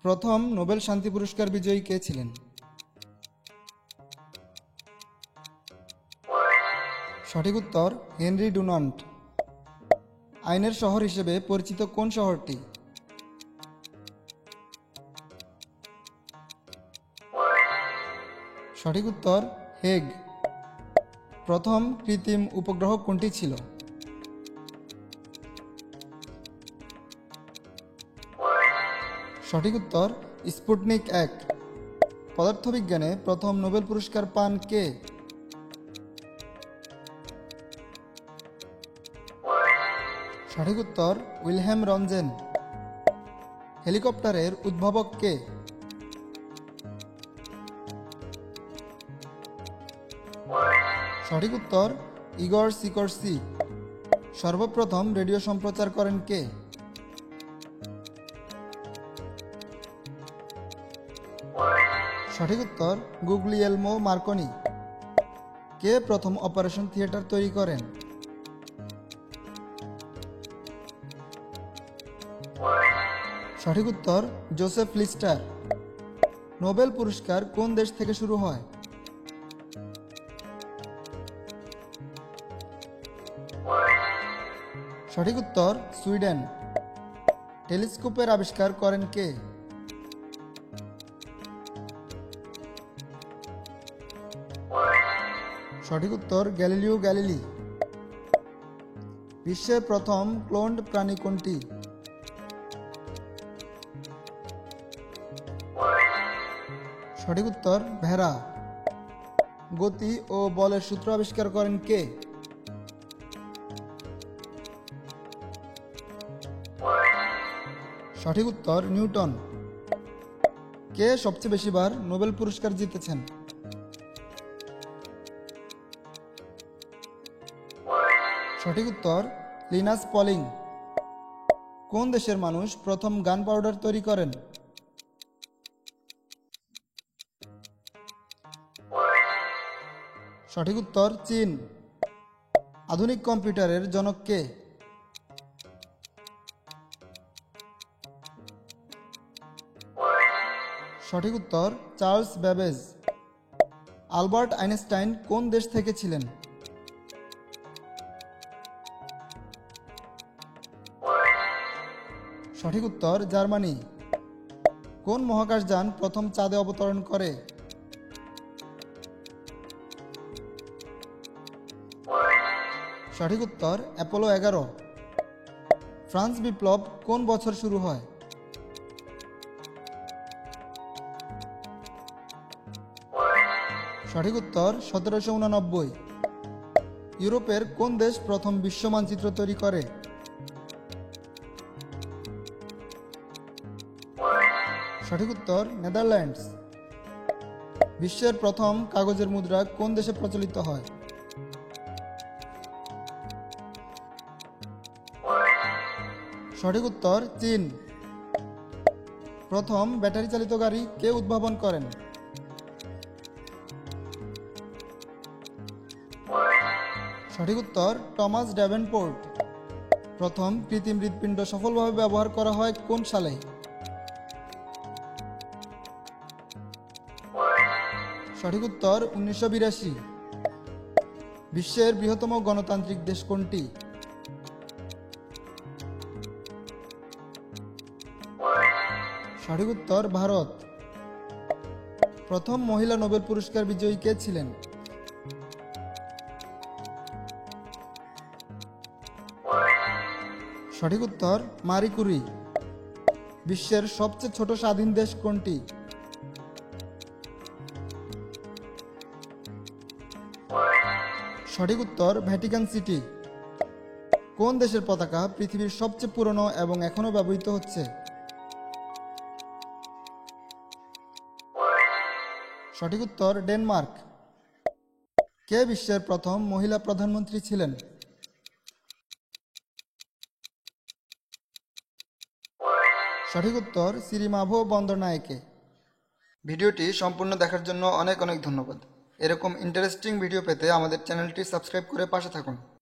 প্রথম নোবেল শান্তি পুরস্কার বিজয়ী কে ছিলেন? সঠিক উত্তর হেনরি ডুনান্ট। আইনের শহর হিসেবে পরিচিত কোন শহরটি? সঠিক উত্তর হেগ। প্রথম কৃত্রিম উপগ্রহ কোনটি ছিল? সঠিক উত্তর স্পুটনিক 1। পদার্থবিজ্ঞানে প্রথম নোবেল পুরস্কার পান কে? সঠিক উত্তর উইলহেম রনজেন। হেলিকপ্টারের উদ্ভাবক কে? সঠিক উত্তর ইগর সিকরসি। সর্বপ্রথম রেডিও সম্প্রচার করেন কে? সঠিক উত্তর গুগলিয়েলমো মার্কনি। কে প্রথম অপারেশন থিয়েটার তৈরি করেন? সঠিক উত্তর জোসেফ লিস্টার। নোবেল পুরস্কার কোন দেশ থেকে শুরু হয়? সঠিক উত্তর সুইডেন। টেলিস্কোপের আবিষ্কার করেন কে? সঠিক উত্তর গ্যালিলিও গ্যালিলি। বিশ্বের প্রথম ক্লোনড প্রাণী কোনটি? সঠিক উত্তর ভেড়া। গতি ও বলের সূত্র আবিষ্কার করেন কে? সঠিক উত্তর নিউটন। কে সবচেয়ে বেশিবার নোবেল পুরস্কার জিতেছেন? সঠিক উত্তর লিনাস পলিং। কোন দেশের মানুষ প্রথম গান পাউডার তৈরি করেন? সঠিক উত্তর চীন। আধুনিক কম্পিউটারের জনক কে? সঠিক উত্তর চার্লস ব্যাবেজ। আলবার্ট আইনস্টাইন কোন দেশ থেকে ছিলেন? সঠিক উত্তর জার্মানি। কোন মহাকাশযান প্রথম চাঁদে অবতরণ করে? সঠিক উত্তর অ্যাপোলো 11। ফ্রান্স বিপ্লব কোন বছর শুরু হয়? সঠিক উত্তর 1789। ইউরোপের কোন দেশ প্রথম বিশ্ব মানচিত্র তৈরি করে? সঠিক উত্তর নেদারল্যান্ডস। বিশ্বের প্রথম কাগজের মুদ্রা কোন দেশে প্রচলিত হয়? সঠিক উত্তর চীন। প্রথম ব্যাটারি চালিত গাড়ি কে উদ্ভাবন করেন? সঠিক উত্তর টমাস ড্যাভেনপোর্ট। প্রথম কৃত্রিম হৃৎপিণ্ড সফলভাবে ব্যবহার করা হয় কোন সালে? সঠিক উত্তর 1982। বিশ্বের বৃহত্তম গণতান্ত্রিক দেশ কোনটি? সঠিক উত্তর ভারত। প্রথম মহিলা নোবেল পুরস্কার বিজয়ী কে ছিলেন? সঠিক উত্তর মারি কুরি। বিশ্বের সবচেয়ে ছোট স্বাধীন দেশ কোনটি? সঠিক উত্তর ভ্যাটিকান সিটি। কোন দেশের পতাকা পৃথিবীর সবচেয়ে পুরনো এবং এখনো ব্যবহৃত হচ্ছে? সঠিক উত্তর ডেনমার্ক। কে বিশ্বের প্রথম মহিলা প্রধানমন্ত্রী ছিলেন? সঠিক উত্তর সিরিমাভো বন্দরনায়েকে। ভিডিওটি সম্পূর্ণ দেখার জন্য অনেক অনেক ধন্যবাদ। এরকম ইন্টারেস্টিং ভিডিও পেতে আমাদের চ্যানেলটি সাবস্ক্রাইব করে পাশে থাকুন।